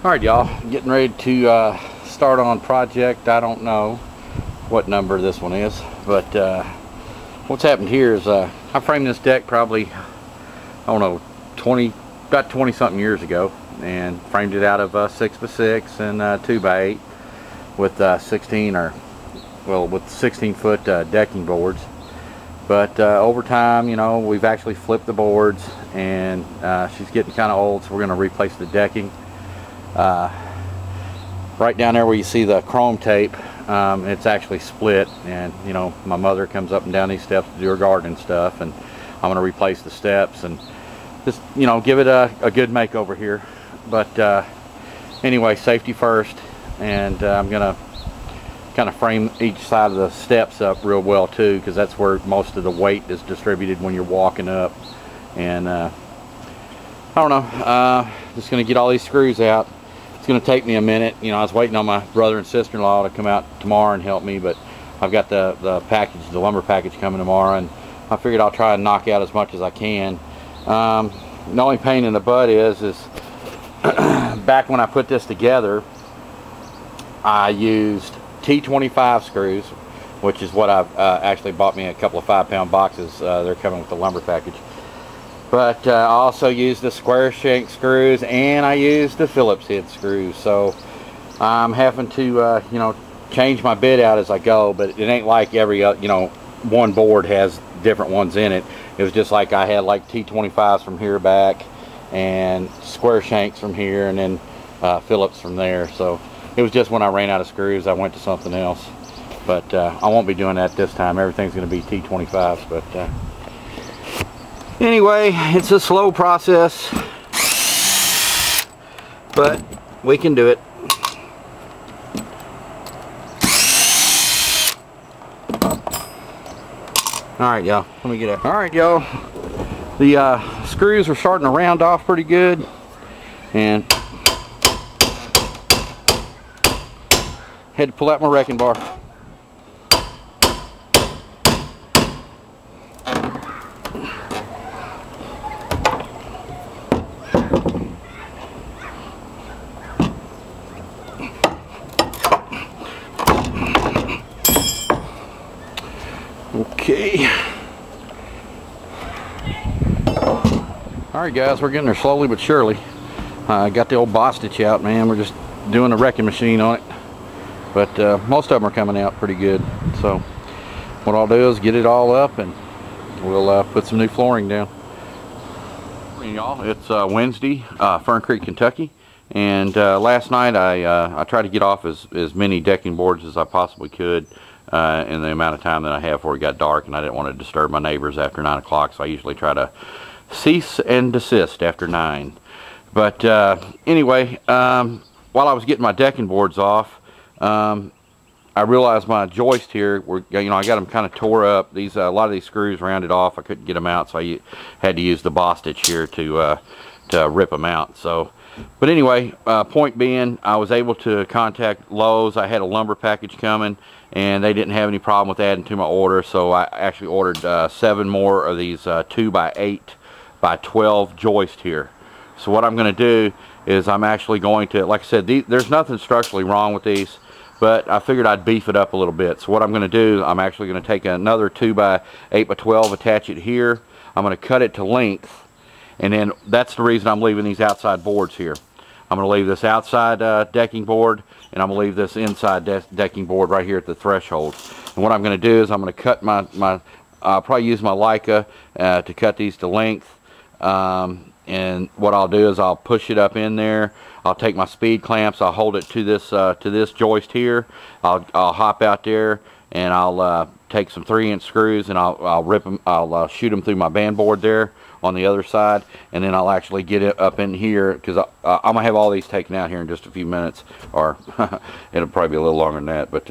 Alright y'all, getting ready to start on project. I don't know what number this one is, but what's happened here is I framed this deck probably, I don't know, about 20 something years ago, and framed it out of 6x6 and 2x8 with 16 foot decking boards. But over time, you know, we've actually flipped the boards, and she's getting kind of old, so we're going to replace the decking. Right down there where you see the chrome tape, it's actually split, and you know, my mother comes up and down these steps to do her garden stuff, and I'm going to replace the steps and just, you know, give it a good makeover here. But anyway, safety first, and I'm going to kind of frame each side of the steps up real well too, because that's where most of the weight is distributed when you're walking up. And I don't know, just going to get all these screws out. It's going to take me a minute. You know, I was waiting on my brother and sister-in-law to come out tomorrow and help me, but I've got the package, the lumber package coming tomorrow, and I figured I'll try and knock out as much as I can. The only pain in the butt is back when I put this together, I used T25 screws, which is what I've actually bought me a couple of 5-pound boxes. They're coming with the lumber package. But I also used the square shank screws, and I used the Phillips head screws. So I'm having to, you know, change my bit out as I go. But it ain't like every, you know, one board has different ones in it. It was just like I had like T25s from here back, and square shanks from here, and then Phillips from there. So it was just when I ran out of screws, I went to something else. But I won't be doing that this time. Everything's going to be T25s. But anyway, it's a slow process, but we can do it. Alright y'all, let me get out. Alright y'all, the screws are starting to round off pretty good, and had to pull out my wrecking bar. Okay. Alright guys, we're getting there slowly but surely. I got the old Bostitch out, man. We're just doing a wrecking machine on it. But most of them are coming out pretty good. So what I'll do is get it all up, and we'll put some new flooring down. Y'all, it's Wednesday, Fern Creek, Kentucky. And last night I tried to get off as many decking boards as I possibly could in the amount of time that I have before it got dark, and I didn't want to disturb my neighbors after 9 o'clock, so I usually try to cease and desist after 9. But anyway, while I was getting my decking boards off, I realized my joist here were, you know, I got them kind of tore up. These a lot of these screws rounded off. I couldn't get them out, so I had to use the Bostitch here to rip them out. So, but anyway, point being, I was able to contact Lowe's. I had a lumber package coming, and they didn't have any problem with adding to my order, so I actually ordered 7 more of these 2x8 by 12 joist here. So what I'm going to do is I'm actually going to, like I said, there's nothing structurally wrong with these, but I figured I'd beef it up a little bit. So what I'm going to do, I'm actually going to take another 2x8 by 12, attach it here. I'm going to cut it to length, and then that's the reason I'm leaving these outside boards here. I'm going to leave this outside decking board, and I'm going to leave this inside decking board right here at the threshold. And what I'm going to do is I'm going to cut I'll probably use my Leica to cut these to length. And what I'll do is I'll push it up in there. I'll take my speed clamps, I'll hold it to this joist here. I'll hop out there, and I'll take some 3-inch screws, and I'll rip them. I'll shoot them through my band board there on the other side, and then I'll actually get it up in here, because I'm gonna have all these taken out here in just a few minutes, or it'll probably be a little longer than that. But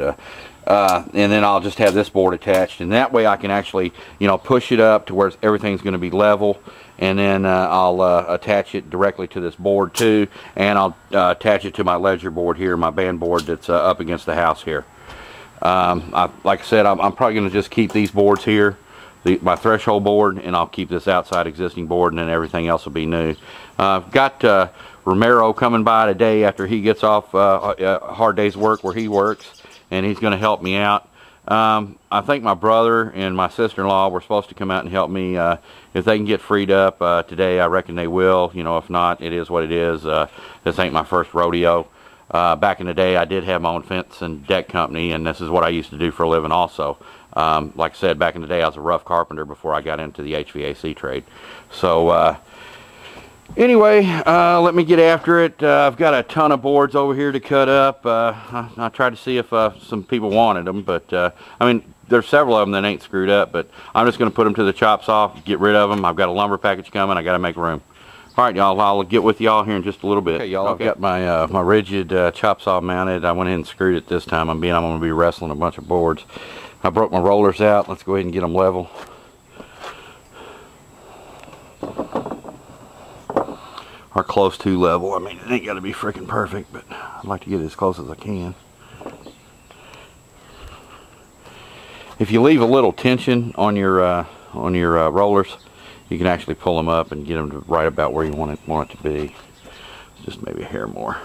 and then I'll just have this board attached, and that way I can actually, you know, push it up to where everything's going to be level, and then I'll attach it directly to this board too, and I'll attach it to my ledger board here, my band board that's up against the house here. Like I said, I'm probably going to just keep these boards here my threshold board, and I'll keep this outside existing board, and then everything else will be new. I've got Romero coming by today after he gets off a hard day's work where he works, and he's going to help me out. I think my brother and my sister-in-law were supposed to come out and help me. If they can get freed up today, I reckon they will. You know, if not, it is what it is. This ain't my first rodeo. Back in the day, I did have my own fence and deck company, and this is what I used to do for a living also. Like I said, back in the day, I was a rough carpenter before I got into the HVAC trade. So anyway, let me get after it. I've got a ton of boards over here to cut up. I tried to see if some people wanted them, but I mean, there's several of them that ain't screwed up, but I'm just going to put them to the chop saw, get rid of them. I've got a lumber package coming. I got to make room. All right, y'all, I'll get with y'all here in just a little bit. Okay, y'all, I've got my my rigid chop saw mounted. I went ahead and screwed it this time. I'm going to be wrestling a bunch of boards. I broke my rollers out. Let's go ahead and get them level. Or close to level. I mean, it ain't got to be freaking perfect, but I'd like to get it as close as I can. If you leave a little tension on your rollers, you can actually pull them up and get them to right about where you want it to be. Just maybe a hair more.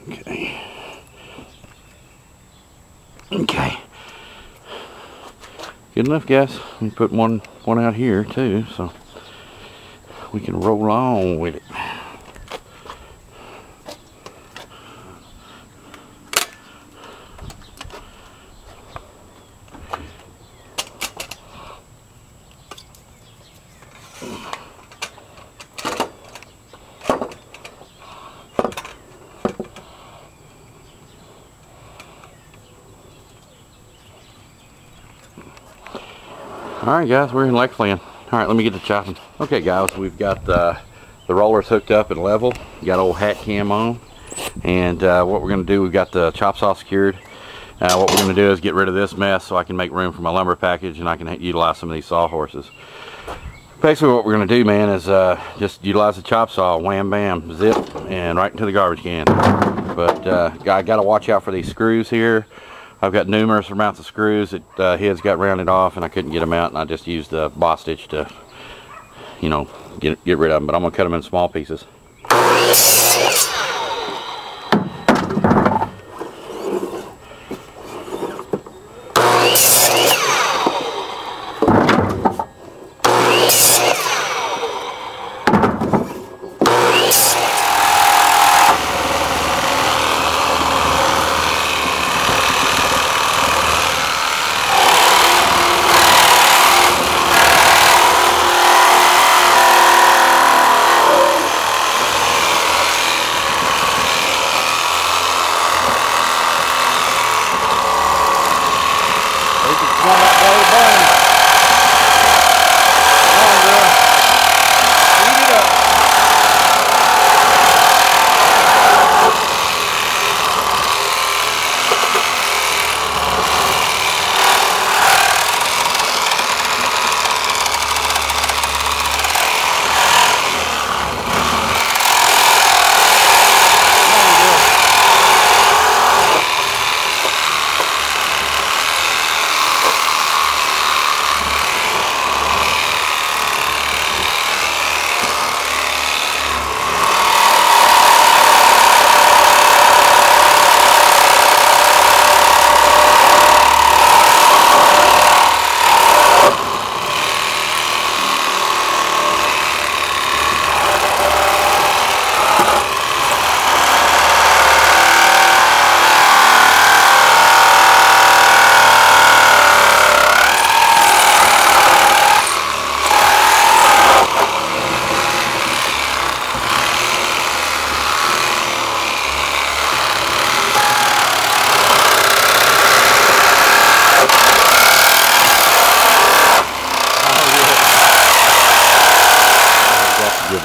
Okay. Okay. Good enough, guys. Let me put one out here too, so we can roll on with it. Alright guys, we're in Lexland. Alright, let me get to chopping. Okay guys, we've got the rollers hooked up and level. Got old hat cam on. And what we're going to do, we've got the chop saw secured. What we're going to do is get rid of this mess so I can make room for my lumber package and I can utilize some of these sawhorses. Basically what we're going to do, man, is just utilize the chop saw, wham bam, zip, and right into the garbage can. But I got to watch out for these screws here. I've got numerous amounts of screws that heads got rounded off and I couldn't get them out, and I just used the boss stitch to, you know, get rid of them. But I'm going to cut them in small pieces.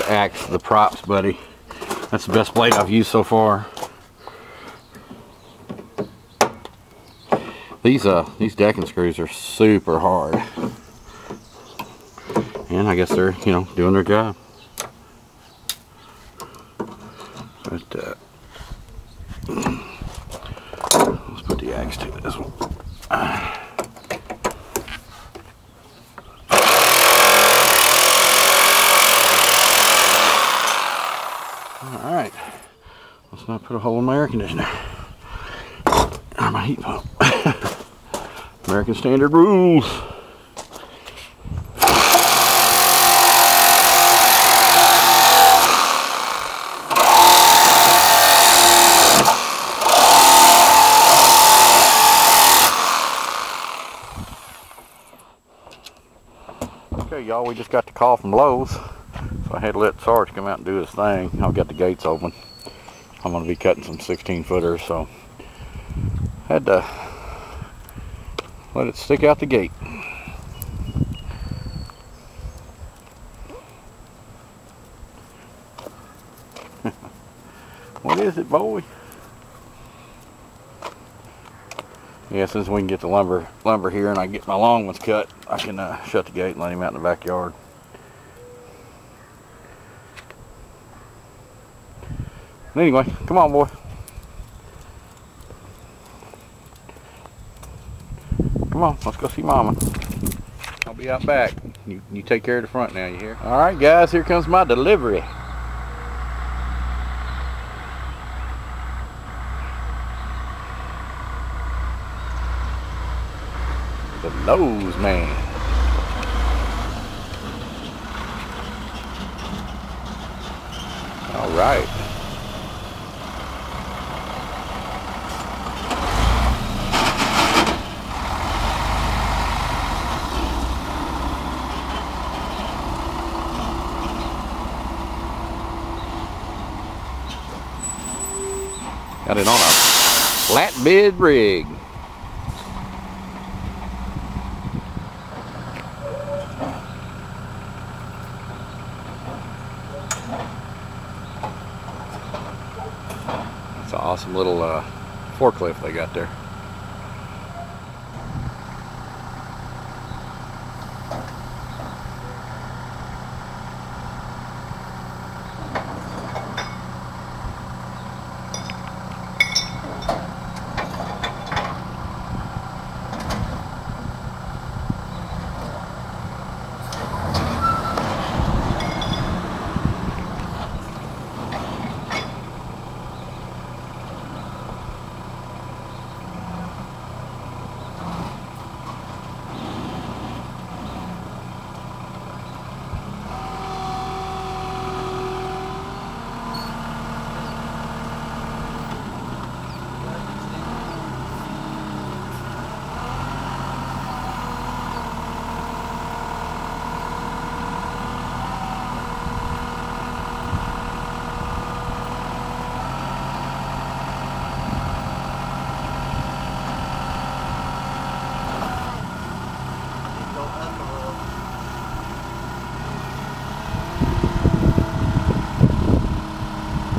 Axe the props, buddy. That's the best blade I've used so far. These decking screws are super hard, and I guess they're, you know, doing their job. But let's put the axe to this one. Let's not put a hole in my air conditioner. Or my heat pump. American standard rules. Okay, y'all, we just got the call from Lowe's, so I had to let Sarge come out and do his thing. I've got the gates open. I'm going to be cutting some 16-footers, so had to let it stick out the gate. What is it, boy? Yeah, since we can get the lumber here and I get my long ones cut, I can shut the gate and let him out in the backyard. But anyway, come on, boy. Come on, let's go see Mama. I'll be out back. You take care of the front now, you hear? All right, guys, here comes my delivery. The Lowe's man. All right. Got it on a flatbed rig. It's an awesome little forklift they got there.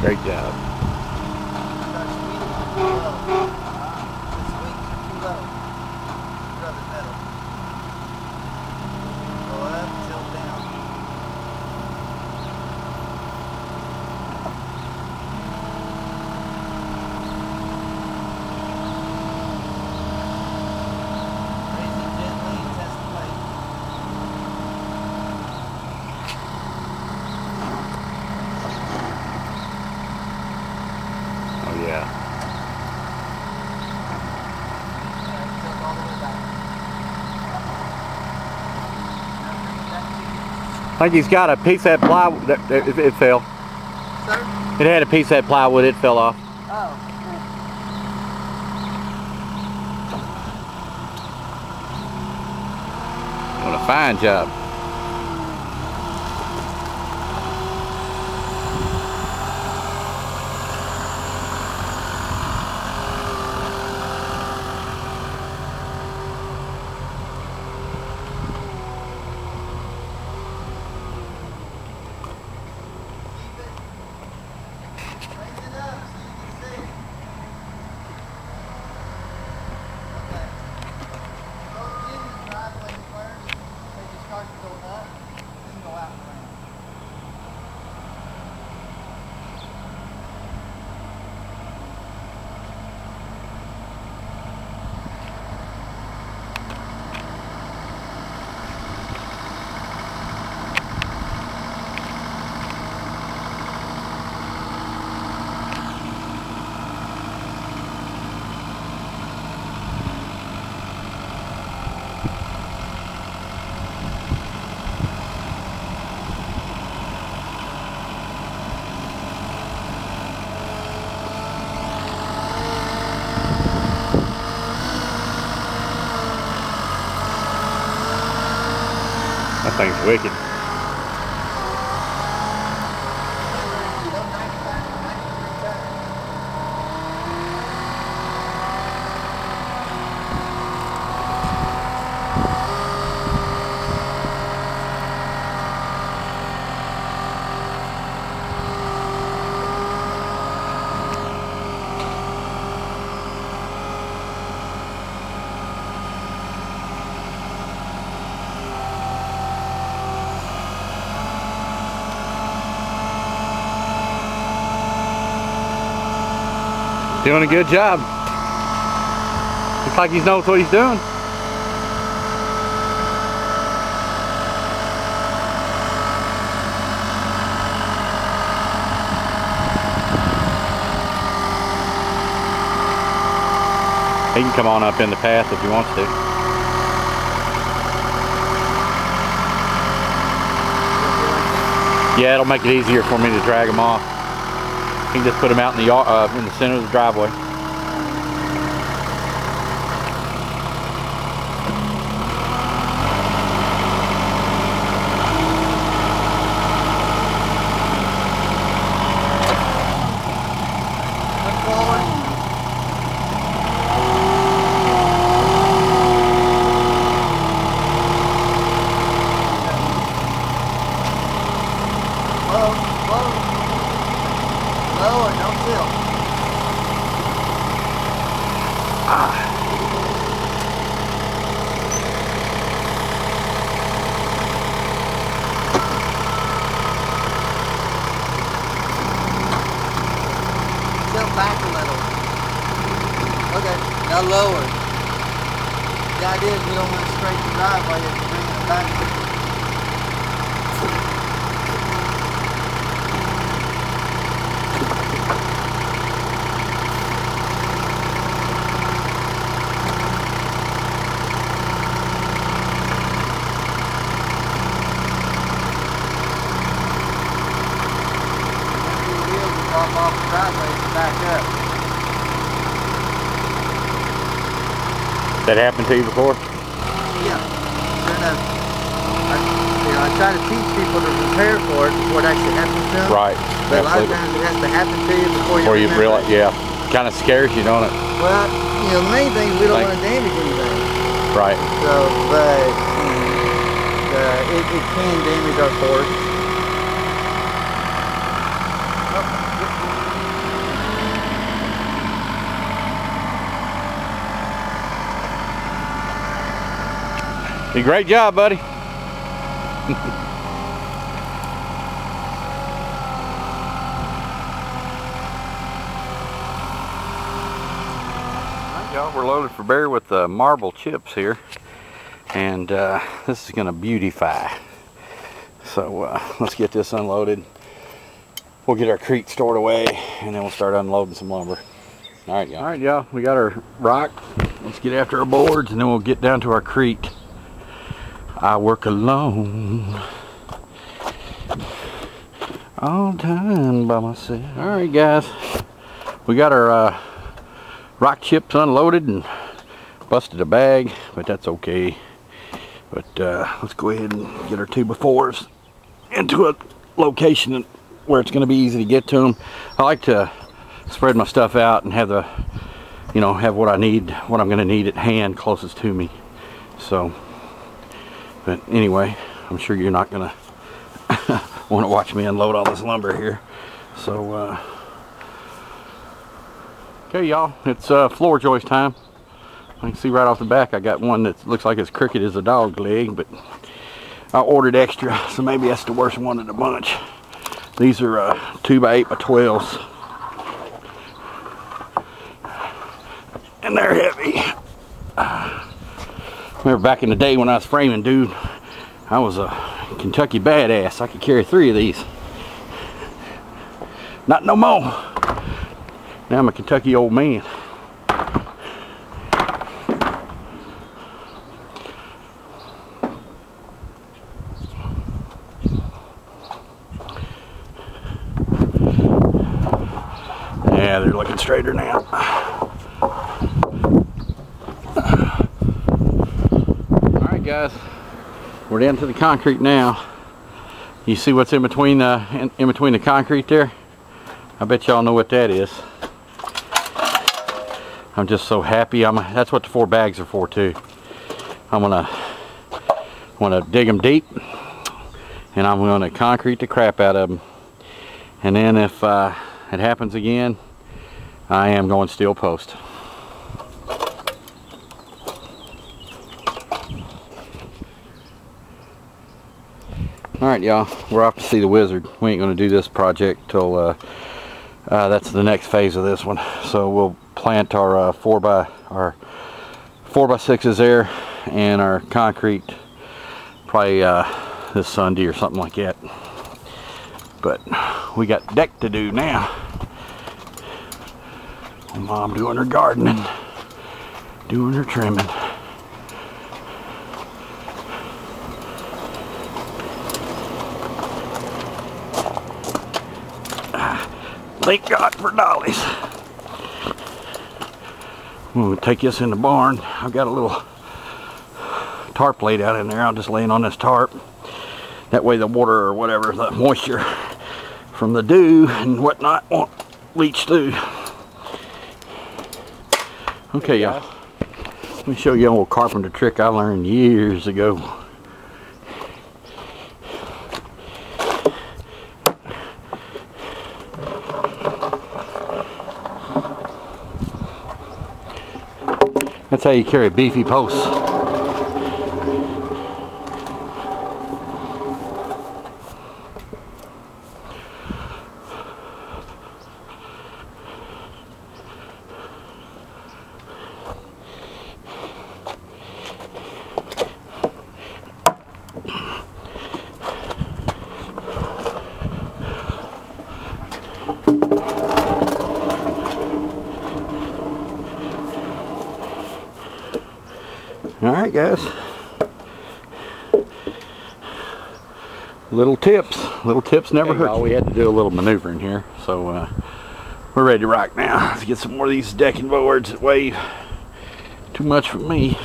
Great job. I think he's got a piece of that plywood. It fell. Sir? It had a piece of that plywood. It fell off. Oh. What a fine job. That thing's wicked. Doing a good job. Looks like he knows what he's doing. He can come on up in the path if he wants to. Yeah, it'll make it easier for me to drag him off. You can just put them out in the yard, in the center of the driveway. Back a little. Okay, now lower. The idea is we don't want to straighten the driveway, you have to bring it back. Off the driveway to back up. That happened to you before? Yeah, sure enough. I try to teach people to prepare for it before it actually happens to them. Right. But a lot of times it has to happen to you before you realize. Yeah, kind of scares you, don't it? Well, the main thing is we don't want to damage anything. Right. So, but it can damage our forks. Great job, buddy. Y'all, we're loaded for bear with marble chips here, and this is going to beautify. So let's get this unloaded. We'll get our crete stored away, and then we'll start unloading some lumber. All right, y'all. We got our rock. Let's get after our boards, and then we'll get down to our crete. I work alone all the time by myself. All right, guys, we got our rock chips unloaded and busted a bag, but that's okay. But let's go ahead and get our 2x4s into a location where it's going to be easy to get to them. I like to spread my stuff out and have the, have what I need, what I'm going to need at hand closest to me. So. But anyway, I'm sure you're not gonna want to watch me unload all this lumber here. So, okay, y'all, it's floor joist time. I can see right off the back I got one that looks like as crooked as a dog's leg, but I ordered extra, so maybe that's the worst one of the bunch. These are 2x8x12s, and they're heavy. Remember back in the day when I was framing, dude, I was a Kentucky badass. I could carry 3 of these. Not no more. Now I'm a Kentucky old man. Yeah, they're looking straighter now. Guys, We're down to the concrete now. You see what's in between the concrete there? I bet y'all know what that is. I'm just so happy. That's what the 4 bags are for too. I'm gonna dig them deep, and I'm gonna concrete the crap out of them. And then if it happens again, I am going steel post. Alright y'all, we're off to see the wizard. We ain't going to do this project till that's the next phase of this one. So we'll plant our 4x6s there and our concrete probably this Sunday or something like that. But we got deck to do now. Mom doing her gardening, doing her trimming. Thank God for dollies. We'll take this in the barn. I've got a little tarp laid out in there. I'll just lay it on this tarp. That way the water or whatever, the moisture from the dew and whatnot won't leach through. Okay, y'all. Let me show you a little carpenter trick I learned years ago. That's how you carry beefy posts. Alright guys, little tips never hurt. We had to do a little maneuvering here, so we're ready to rock now. Let's get some more of these decking boards that weigh too much for me.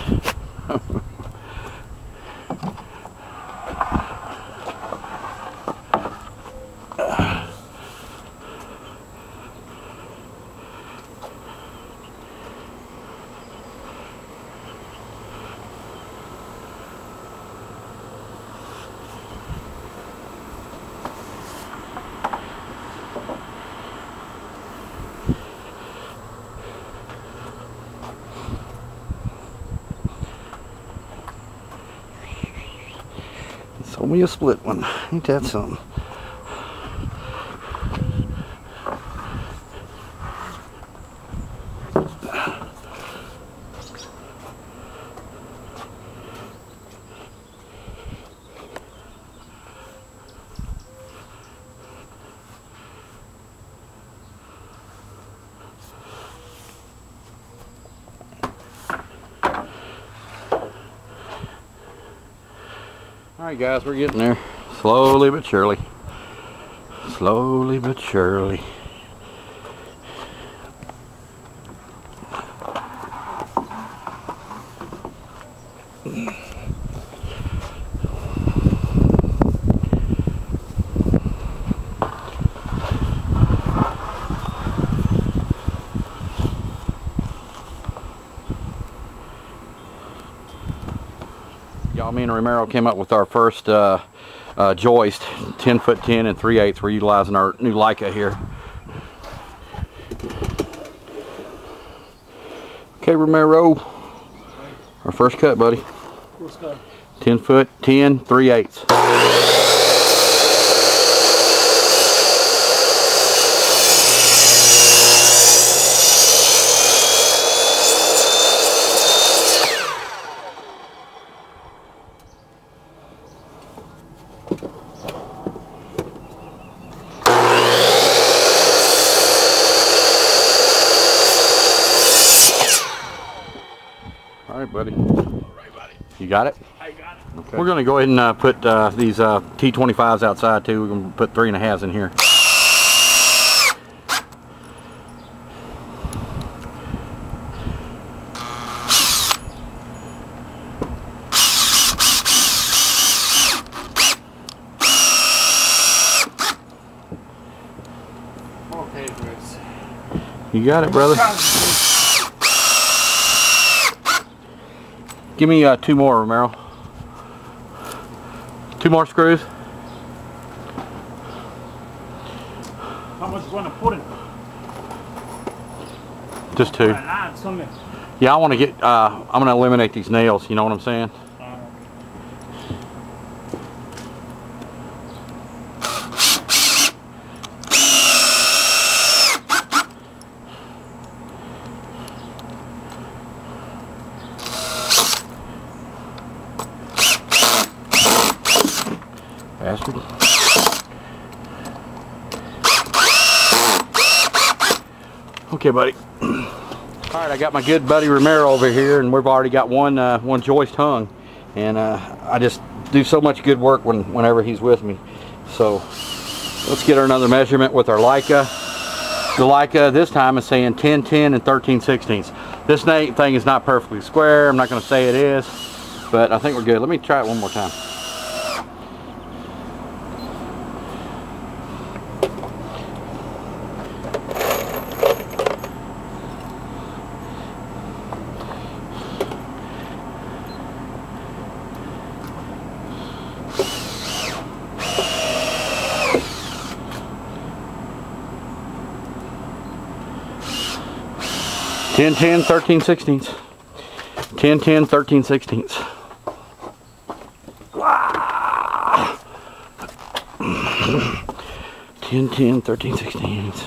Sold me a split one. Ain't that something? Alright guys, we're getting there. Slowly but surely. Slowly but surely. Y'all, me and Romero came up with our first joist, 10x10 and 3/8. We're utilizing our new Leica here. Okay, Romero, our first cut, buddy. What's that? 10x10, 3/8. Alright, buddy. Alright, buddy. You got it? I got it. Okay. We're going to go ahead and put these T25s outside too. We're going to put 3.5s in here. You got it, brother. Give me 2 more, Romero. 2 more screws. How much you want to put in? Just 2. Yeah, I want to get, I'm going to eliminate these nails, you know what I'm saying? Bastard. Okay, buddy. Alright, I got my good buddy Romero over here, and we've already got one joist hung. And I just do so much good work whenever he's with me. So let's get another measurement with our Leica. The Leica this time is saying 10, 10, and 13/16. This thing is not perfectly square. I'm not going to say it is, but I think we're good. Let me try it one more time. Ten, 10, 13/16. 10, 10, 13/16. Wow. 10, 10, 13/16.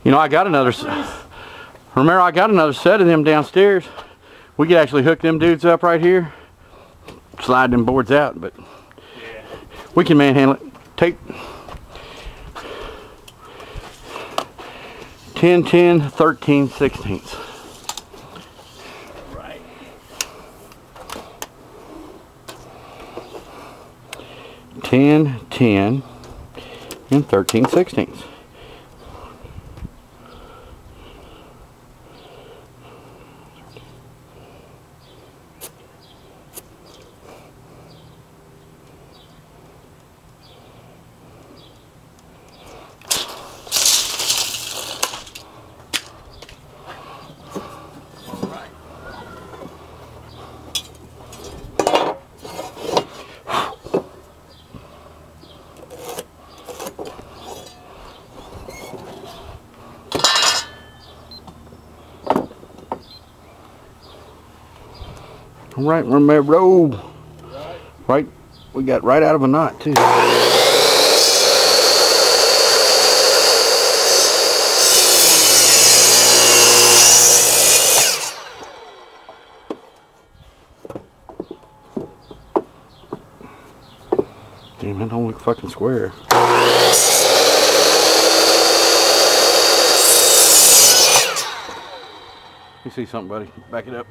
You know, I got another, Romero, I got another set of them downstairs. We could actually hook them dudes up right here. Slide them boards out, but yeah, we can manhandle it. Take 10, 10, 13/16. Right. 10, 10, and 13/16. Right, Romero. Right, we got right out of a knot too. Damn, that don't look fucking square. You see something, buddy? Back it up.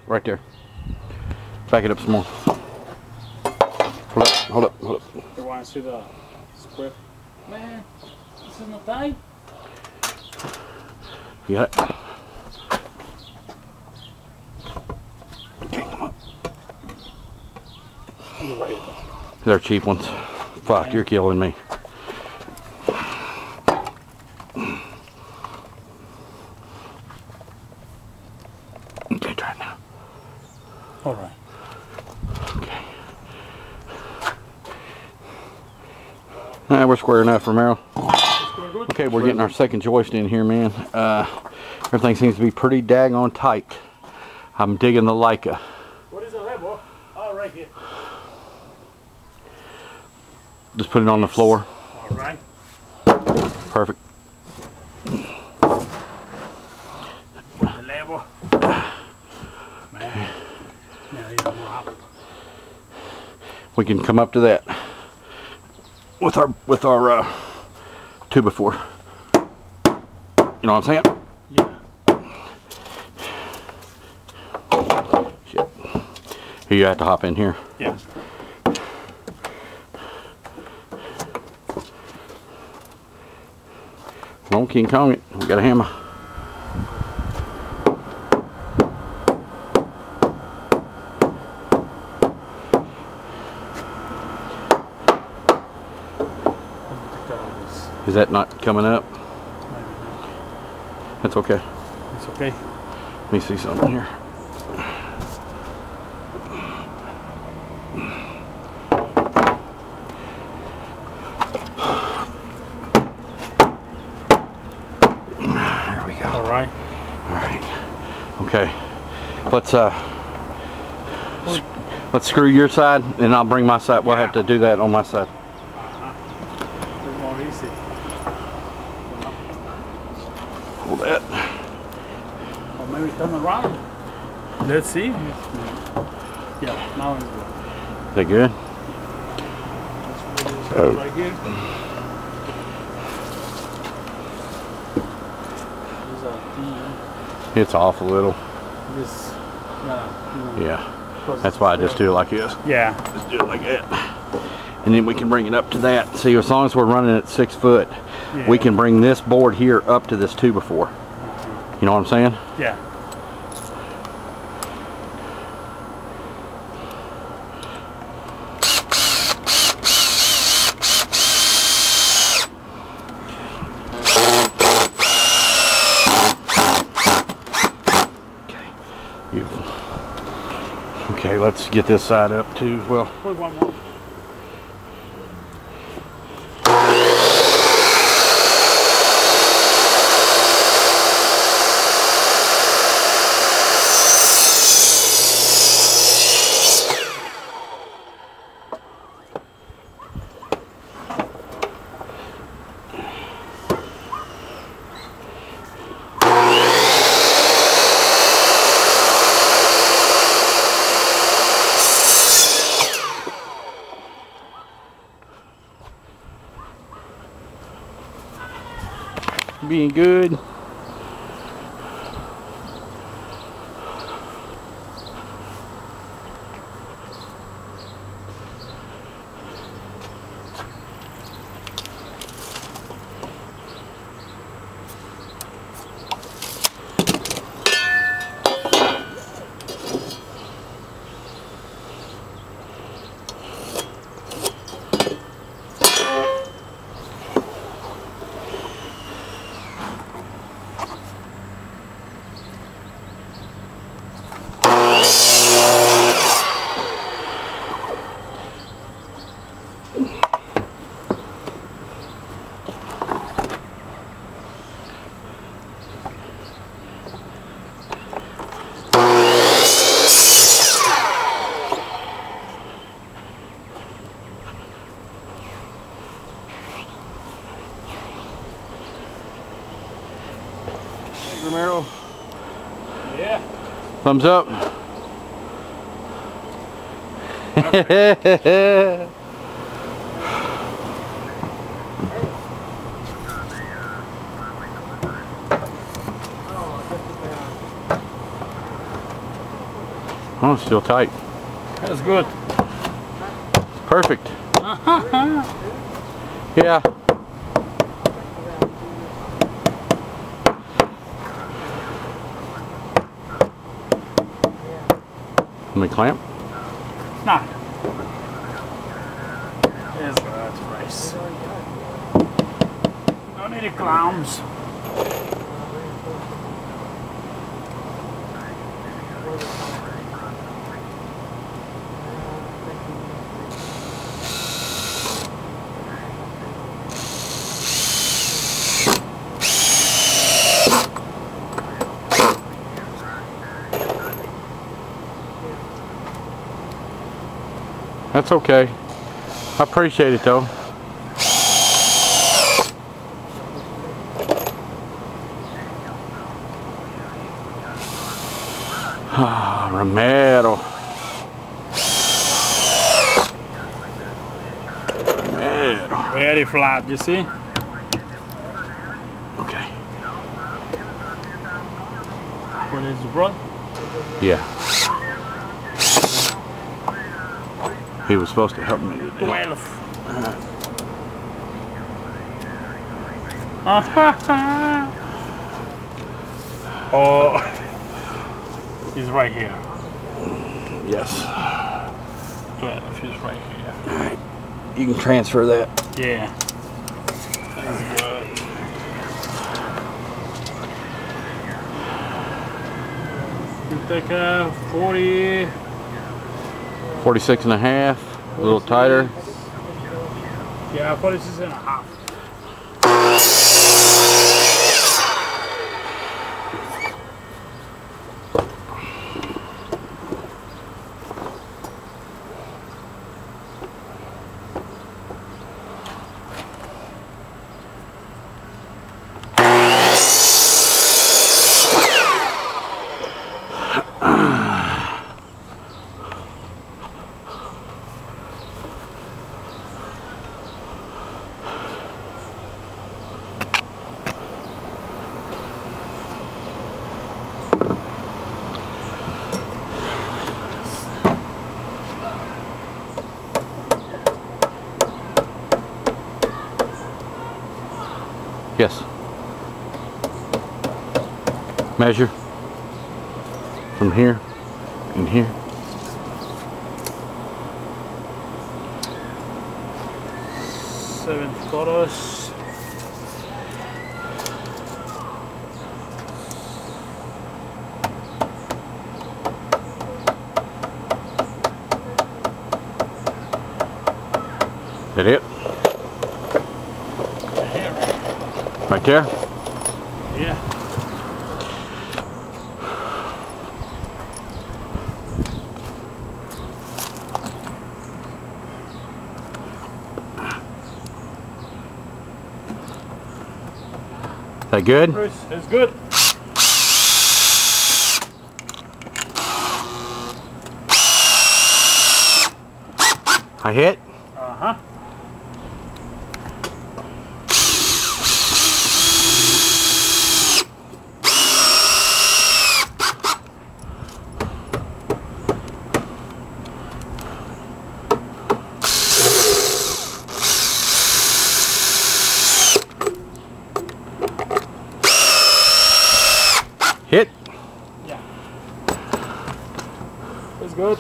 Right there. Back it up some more. Hold up, hold up, hold up. You want to see the square? Man, this is not tight. You got it? Okay, come on. They're cheap ones. Fuck, you're killing me. Okay, try it now. All right. Okay. We're square enough, Romero. Okay, we're getting our second joist in here, man. Everything seems to be pretty daggone tight. I'm digging the Leica. What is the level? Oh, right here. Just put it on the floor. All right. Perfect. The level. Man. Now he's drop. We can come up to that with our 2x4. You know what I'm saying? Yeah. Shit. Here, you have to hop in here. Yeah. Don't King Kong it. We got a hammer. that not coming up? That's okay. It's okay. Let me see something here. There we go. All right. All right. Okay. Let's screw your side, and I'll bring my side. We'll have to do that on my side. More easy. Hold that. Or maybe turn around. Let's see. Yeah, now it's good. Is that good? Oh. Right here. It's off a little. This, Yeah. That's why I just do it like this. Yeah. Just do it like that. And then we can bring it up to that. See, as long as we're running at 6 foot, Yeah. we can bring this board here up to this 2x4. You know what I'm saying? Yeah. Okay, let's get this side up too. Well, Wait, one more. being good. Romero. Yeah. Thumbs up. Oh, it's still tight. That's good. Perfect. Yeah. Let me clamp. Nah. Yes, that's nice. No need clowns. That's okay. I appreciate it though. Ah, Romero. Romero. Very flat, you see? Okay. What is the rod? Yeah. He was supposed to help me today. 12. Oh, he's right here. Yes. 12, he's right here. Alright. You can transfer that. Yeah. That's good. take a 40. 46 and a half, a little tighter. Yeah, 46 and a half. Yes. Measure from here and here. $7. That it? Right there? Yeah. That good? It's good. I hit? Uh-huh. Hit? Yeah. It's good.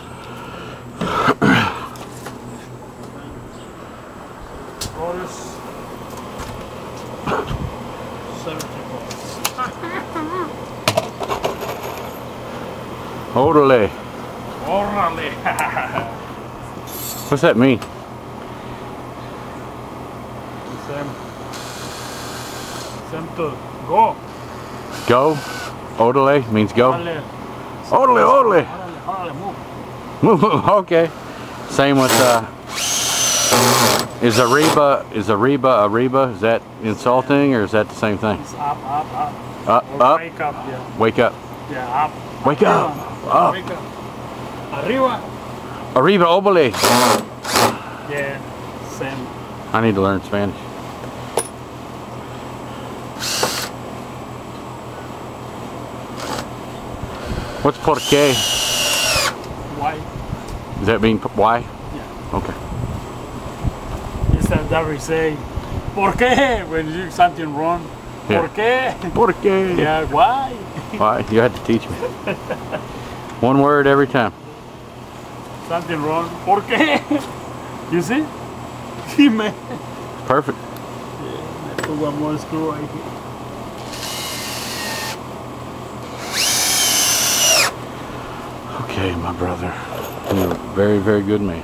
$70. Orale. Orale. What's that mean? Same to go. Go? Orale means go? Orale. Orale, orale. Orale, Move, move. move. Okay. Same with is Ariba, is that insulting or is that the same thing? It's up. Up, Or up. wake up, yeah. Wake up. Yeah, up. Wake up. Up. Wake up. Arriba. Arriba, obole. Yeah, same. I need to learn Spanish. What's por qué? Why? Does that mean why? Yeah. Okay. Instead that we say, ¿por qué? When you do something wrong. Yeah. ¿Por qué? Por qué? Yeah, why? Why? You had to teach me. One word every time. Something wrong. ¿Por qué? You see? See, man. Perfect. Yeah, I put one more screw right here. Okay, my brother. You're a very, very good man.